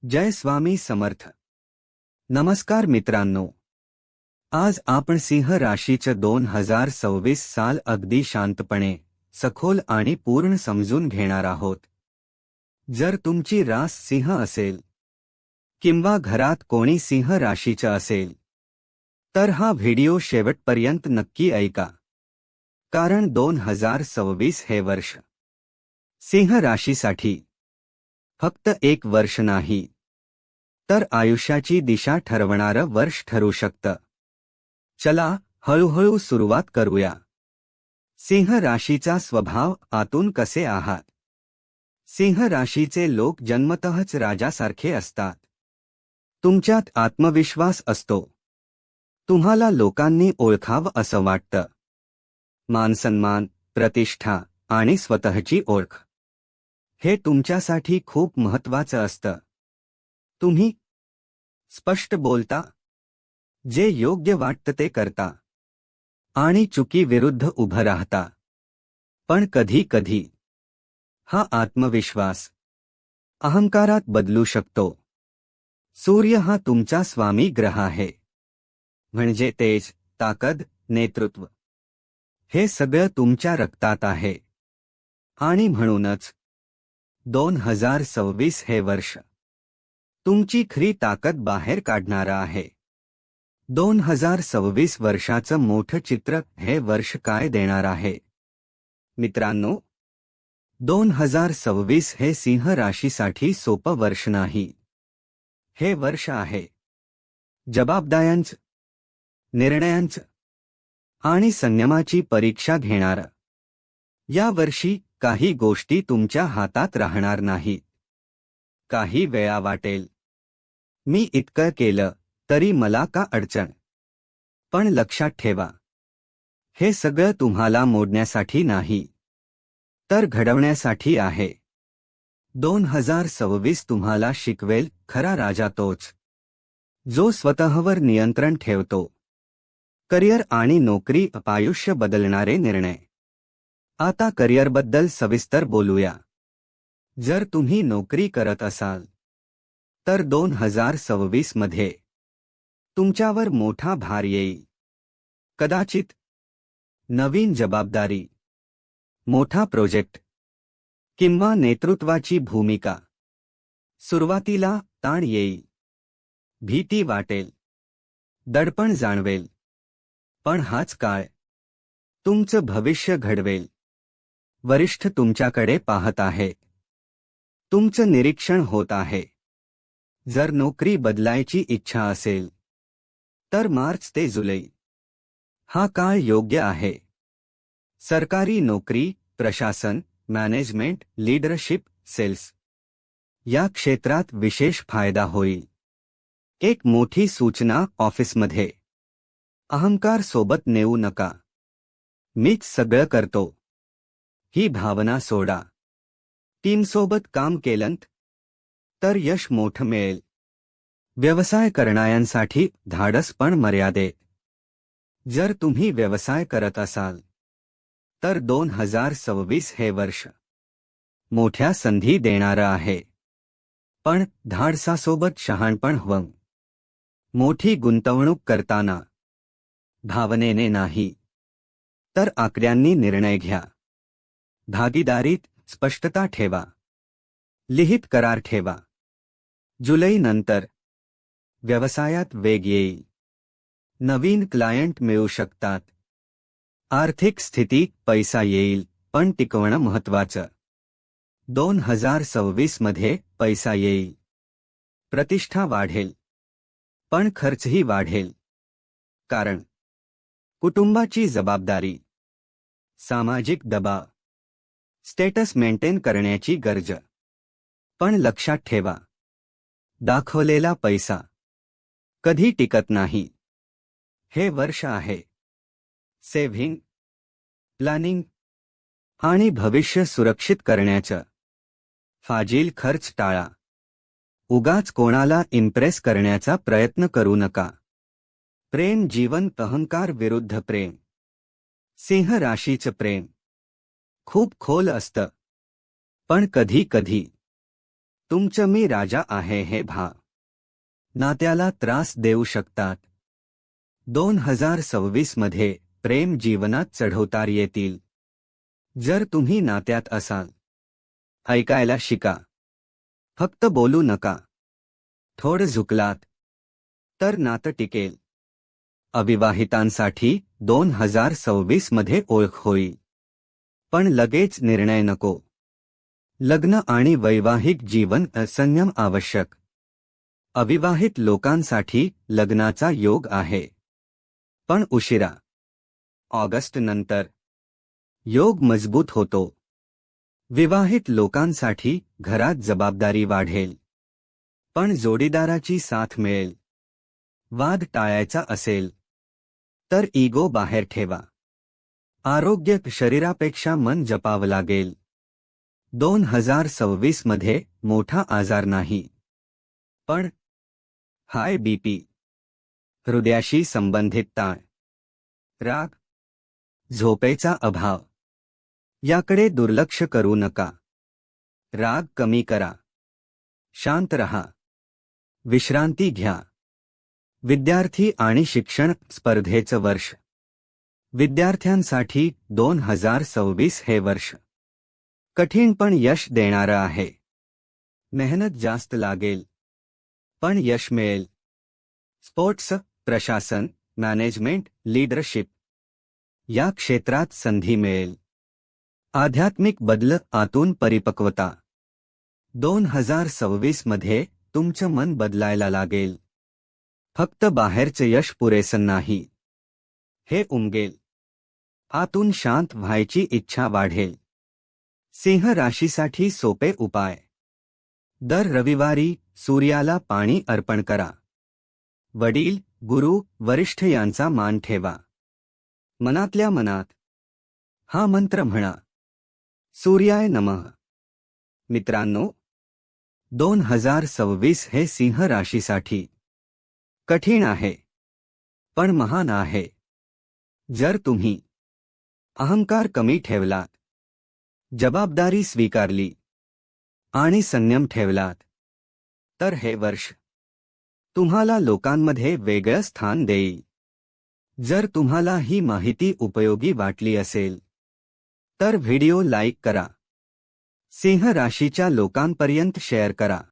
जय स्वामी समर्थ। नमस्कार मित्रांनो, आज आपण सिंह राशीचं 2026 साल अगदी शांतपणे, सखोल आणि पूर्ण समजून घेणार आहोत। जर तुमची रास सिंह असेल किंवा घरात कोणी सिंह राशीचं असेल तर हा व्हिडिओ शेवटपर्यंत नक्की ऐका, कारण 2026 हे वर्ष सिंह राशीसाठी फक्त एक वर्ष नाही तर आयुष्याची दिशा ठरवणारं वर्ष ठरू शकतं। चला हळूहळू सुरुवात करूया। सिंह राशीचा स्वभाव आतून कसे आहात? सिंह राशीचे लोक जन्मतःच राजासारखे असतात। तुमच्यात आत्मविश्वास असतो, तुम्हाला लोकांनी ओळखावं असं वाटतं। मानसन्मान, प्रतिष्ठा आणि स्वतःची ओळख हे तुमच्यासाठी खूप महत्त्वाचं असतं। तुम्ही स्पष्ट बोलता, जे योग्य वाटतं ते करता आणि चुकीविरुद्ध उभं राहता। पण कधी कधी हा आत्मविश्वास अहंकारात बदलू शकतो। सूर्य हा तुमचा स्वामी ग्रह आहे, म्हणजे तेज, ताकद, नेतृत्व हे सगळं तुमच्या रक्तात आहे। आणि म्हणूनच 2026 हे वर्ष तुमची खरी ताकद बाहेर काढणारा आहे। 2026 वर्षाचं मोठं चित्र हे वर्ष काय देणार आहे? मित्रांनो, 2026 हे सिंह राशीसाठी सोपं वर्ष नाही। हे वर्ष आहे जबाबदाऱ्यांचं, निर्णयांचं आणि संयमाची परीक्षा घेणारं। या वर्षी काही गोष्टी तुमच्या हातात राहणार नाहीत। काही वेळा वाटेल, मी इतकं केलं तरी मला का अडचण? पण लक्षात ठेवा, हे सगळं तुम्हाला मोडण्यासाठी नाही, तर घडवण्यासाठी आहे। 2026 तुम्हाला शिकवेल, खरा राजा तोच जो स्वतःवर नियंत्रण ठेवतो। करिअर आणि नोकरी, आयुष्य बदलणारे निर्णय। आता करिअरबद्दल सविस्तर बोलूया। जर तुम्ही नोकरी करत असाल तर 2026 मध्ये तुमच्यावर मोठा भार येईल। कदाचित नवीन जबाबदारी, मोठा प्रोजेक्ट किंवा नेतृत्वाची भूमिका। सुरुवातीला ताण येईल, भीती वाटेल, दडपण जाणवेल, पण हाच काळ तुमचं भविष्य घडवेल। वरिष्ठ तुमच्याकडे पाहत आहेत, तुमचं निरीक्षण होत आहे। जर नोकरी बदलायची इच्छा असेल तर मार्च ते जुलै हा काळ योग्य आहे। सरकारी नोकरी, प्रशासन, मॅनेजमेंट, लीडरशिप, सेल्स या क्षेत्रात विशेष फायदा होईल। एक मोठी सूचना ऑफिसमध्ये अहंकार सोबत नेऊ नका। मीच सगळं करतो ही भावना सोडा। टीमसोबत काम केलंत तर यश मोठं मिळेल। व्यवसाय करणाऱ्यांसाठी धाडस पण मर्यादेत। जर तुम्ही व्यवसाय करत असाल तर 2026 हे वर्ष मोठ्या संधी देणारं आहे। पण धाडसासोबत शहाणपण हवं। मोठी गुंतवणूक करताना भावनेने नाही तर आकड्यांनी निर्णय घ्या। भागीदारीत स्पष्टता ठेवा, लिखित करार ठेवा। जुलै नंतर व्यवसायात वेग येईल, नवीन क्लायंट मिळू शकतात। आर्थिक स्थितीत पैसा येईल, पण टिकवणं महत्त्वाचं। 2026 मध्ये पैसा येईल, प्रतिष्ठा वाढेल, पण खर्चही वाढेल। कारण कुटुंबाची जबाबदारी, सामाजिक दबाव, स्टेटस मेंटेन करण्याची गरज। पण लक्षात ठेवा, दाखवलेला पैसा कधी टिकत नाही। हे वर्ष आहे सेव्हिंग, प्लॅनिंग आणि भविष्य सुरक्षित करण्याचं। फाजील खर्च टाळा। उगाच कोणाला इम्प्रेस करण्याचा प्रयत्न करू नका। प्रेम जीवन, अहंकार विरुद्ध प्रेम। सिंह राशीचं प्रेम खूप खोल असतं, पण कधी कधी तुमचं मी राजा आहे हे नात्याला त्रास देऊ शकतात. 2026 मध्ये प्रेम जीवनात चढउतार येतील. जर तुम्ही नात्यात असाल, ऐकायला शिका. फक्त बोलू नका. थोडं झुकलात तर नातं टिकेल. अविवाहितांसाठी 2026 मध्ये ओळख होईल. पण लगेच निर्णय नको. लग्न आणि वैवाहिक जीवन संयम आवश्यक. अविवाहित लोकांसाठी लग्नाचा योग आहे, पण उशिरा. ऑगस्ट नंतर योग मजबूत होतो. विवाहित लोकांसाठी घरात जबाबदारी वाढेल, पण जोडीदाराची साथ मिळेल. वाद टाळायचा असेल तर इगो बाहेर ठेवा. आरोग्य शरीरापेक्षा मन जपावं लागेल. 2026 मध्ये मोठा आजार नाही, पण हाय बीपी, हृदयाशी संबंधित ताण, राग, झोपेचा अभाव याकडे दुर्लक्ष करू नका. राग कमी करा. शांत रहा. विश्रांती घ्या. विद्यार्थी आणि शिक्षण स्पर्धेचं वर्ष. विद्यार्थ्यांसाठी 2026 हे वर्ष कठीण पण यश देणारं आहे. मेहनत जास्त लागेल, पण यश मिळेल. स्पोर्ट्स, प्रशासन, मॅनेजमेंट, लीडरशिप या क्षेत्रात संधी मिळेल. आध्यात्मिक बदल, आतून परिपक्वता. 2026 मध्ये तुमचं मन बदलायला लागेल. फक्त बाहेरचं यश पुरेसं नाही. हे उमगेल. आतून शांत व्हायची इच्छा वाढेल. सिंह राशीसाठी सोपे उपाय. दर रविवारी सूर्याला पाणी अर्पण करा. वडील, गुरु, वरिष्ठ यांचा मान ठेवा. मनातल्या मनात हा मंत्र म्हणा, सूर्याय नमः. मित्रांनो, 2026 हे सिंह राशीसाठी कठीण आहे, पण महान आहे. जर तुम्ही अहंकार कमी ठेवलात, जबाबदारी स्वीकारली आणि संयम ठेवलात, तर हे वर्ष तुम्हाला लोकांमध्ये वेगळं स्थान देईल. जर तुम्हाला ही माहिती उपयोगी वाटली असेल तर व्हिडिओ लाईक करा. सिंह राशीच्या लोकांपर्यंत शेअर करा.